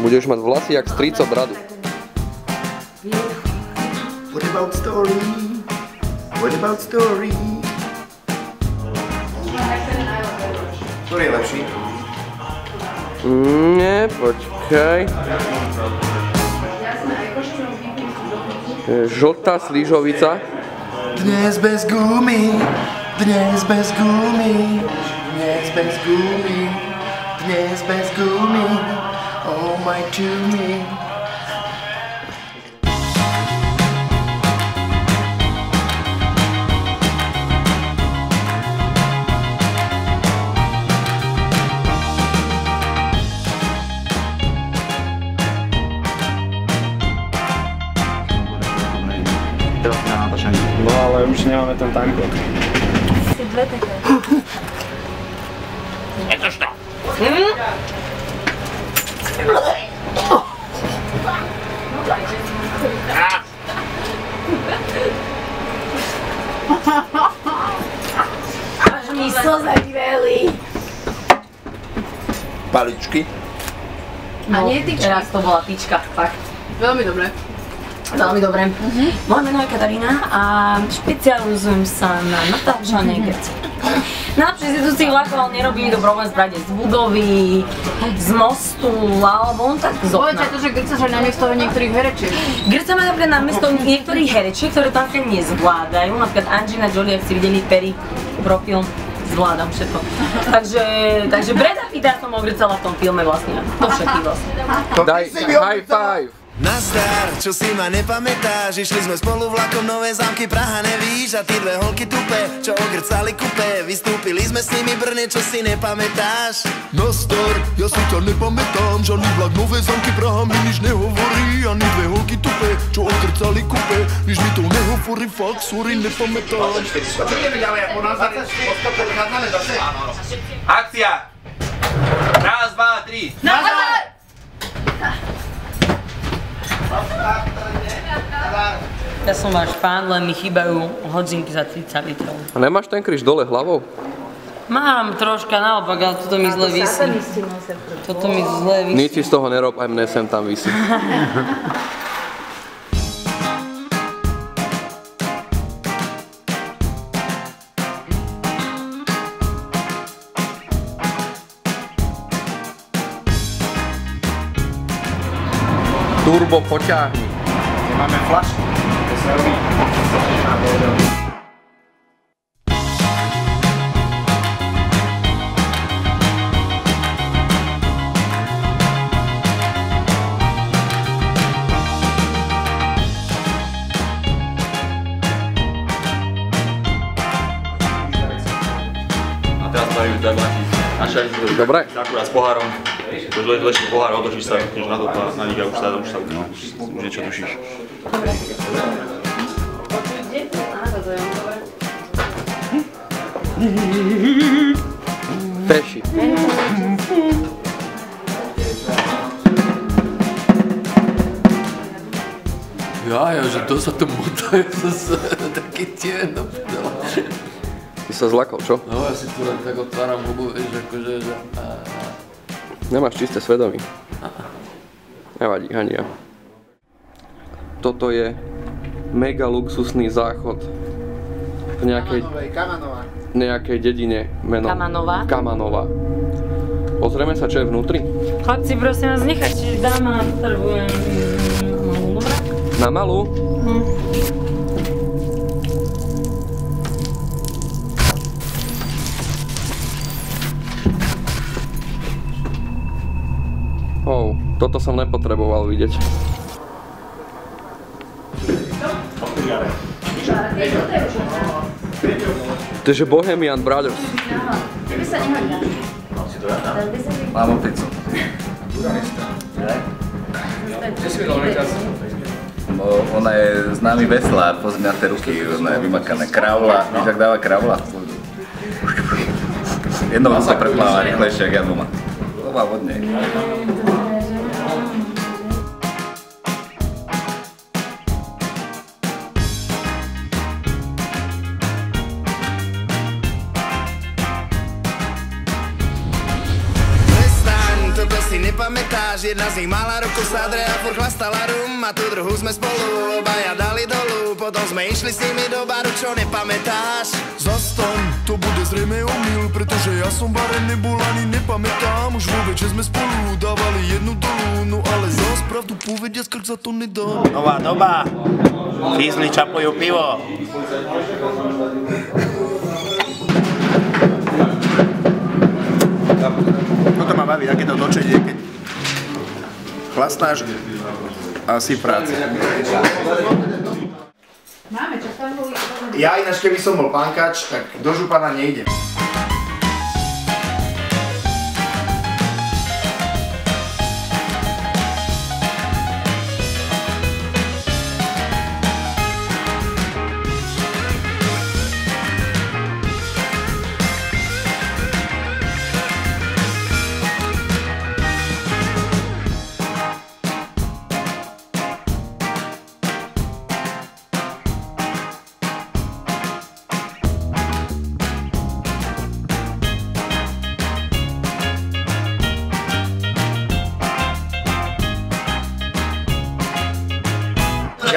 Budeš mať vlasy jak strico bradu. What about story? What about story? Ktorý je lepší? Nie, počkaj. Žltá slížovica. Dnes bez gumy, dnes bez gumy, dnes bez gumy, dnes bez gumy, oh my Jimmy. No ale už nemáme ten timecode. Si dve také. Je to što? Až mi slza vyveli. Paličky. A nie tyčky. Teraz to bola tyčka, fakt. Veľmi dobre. Veľmi dobre. Moje meno je Katarína a špecializujem sa na natáčanie grci. Najlepšie institúcii vlakov, ale nerobím to problém zbrať z budovy, z mostu, alebo on tak z okna. Povedz aj to, že grcaš aj namiesto niektorých herečiek. Grcame napríklad namiesto niektorých herečiek, ktoré to napríklad nezvládajú. Napríklad Angelina Jolie, ak si videli Perry profil, zvládam všetko. Takže Brada Pitta som ogrcala v tom filme vlastne. To všetky vlastne. Daj high five. Nazdar, čo si ma nepamätáš, išli sme spolu vlakom Nové Zámky, Praha nevíš a tí dve holky tupé, čo ogrcali kupé, vystúpili sme s nimi Brne, čo si nepamätáš. Nazdar, ja si ťa nepamätám, žiadny vlak Nové Zámky, Praha mi nič nehovorí, ani dve holky tupé, čo ogrcali kupé, nič mi to nehovorí, fakt, sorry, nepamätám. Ideme ďalej, ako nás odchádzame zase? Akcia! Raz, dva, tri! Nazad! Ja som váš fán, len mi chýbajú hodzinky za 30 litrov. A nemáš ten kríž dole hlavou? Mám troška naopak, ale toto mi zle visí. Toto mi zle visí. Nič si z toho nerob, aj mne sem tam visí. Turbo poťahni. Nemáme flašku. To sa robí. A teraz tady zabačí. Naša je Dobre. akurát s pohárom. Už leží pohár, otočíš sa na to, na nich a už niečo tušíš. Peši. Ja, že to sa to motajú zase taký tien do prdela. Ty sa zlakol, čo? No ja si tu len tak otváram hubu, vieš, akože, že... Nemáš čisté svedomie. Nevadí, ani ja. Toto je mega luxusný záchod v nejakej dedine menom Kamanova. Pozrieme sa, čo je vnútri. Chlapci, prosím vás, nechajte dáma, potrebujem malú, dobrá? Na malú? Toto som nepotreboval vidieť. To je Bohemian Brothers. Tebe sa nehodí. Mám pizzu. Kde si videl čas? Ona je známy veslár, pozri na tie ruky, ona je vymakané. Kravla, víš, ak dáva kravla? Jednou sa prepláva rýchlejšie, jak ja doma. To má vodne. si nepamätáš? Jedna z nich mala rokov sadre a furt chlastala rum. A tú druhú sme spolu obaja dali dolu. Potom sme išli s nimi do baru, čo nepamätáš? Zastaň, to bude zrejme omyl, pretože ja som bare nebol ani nepamätám. Už vôbec, že sme spolu dávali jednu dolu. No ale zas pravdu povedia, skrk za to nedám. Nová doba. Fízli čapujú pivo. Toto ma baví, takéto točenie, keď chlastáš a si v práci. Ja ináč, keby som bol pankač, tak do župana nejdem.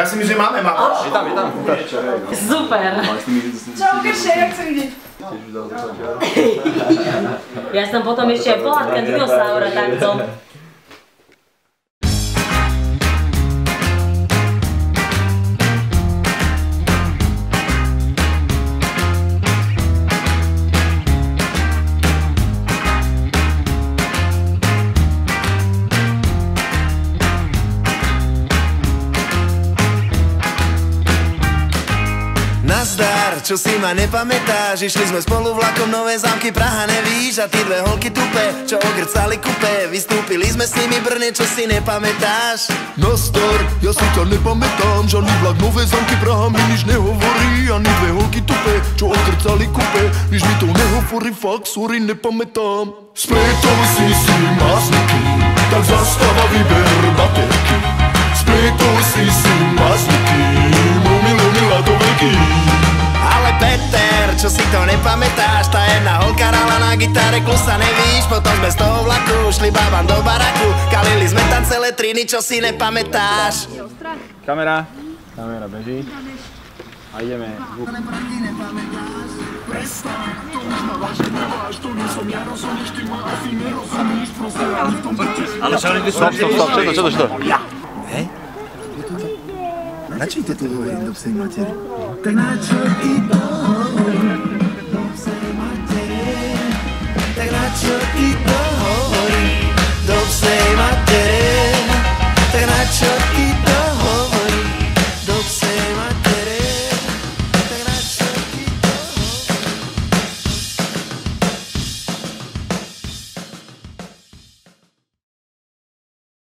Ja si myslím, že máme mapu. Je tam. Super. Čau, Krše, jak sa ide? Ja som potom ešte aj pohľadka dinosaura takto. Nazdar, čo si ma nepamätáš? Išli sme spolu vlakom Nové Zámky, Praha, nevíš? A tí dve holky tupe, čo ogrcali kupe. Vystúpili sme s nimi Brne, čo si nepamätáš? Nazdar, ja si ťa nepamätám. Žiadny vlak Nové Zámky, Praha mi nič nehovorí. Ani dve holky tupe, čo okrcali kupe. Nič mi to nehovorí, fakt, sorry, nepamätám. Spletol si mazníky, tak zastáva vyber baterky. Spletol si mazníky, milá to veľký. Ale Peter, čo si to nepamätáš? Tá jedna holka hrala na gitare, klusa nevíš? Potom sme z toho vlaku šli bábam do baraku. Kalili sme tam celé triny, čo si nepamätáš? Kamera beží. A ideme. Ale stop, čo to? Hej? Na čo ide to hovorím do psej materi? Tak na čo ide to hovorím do psej materi? Tak na čo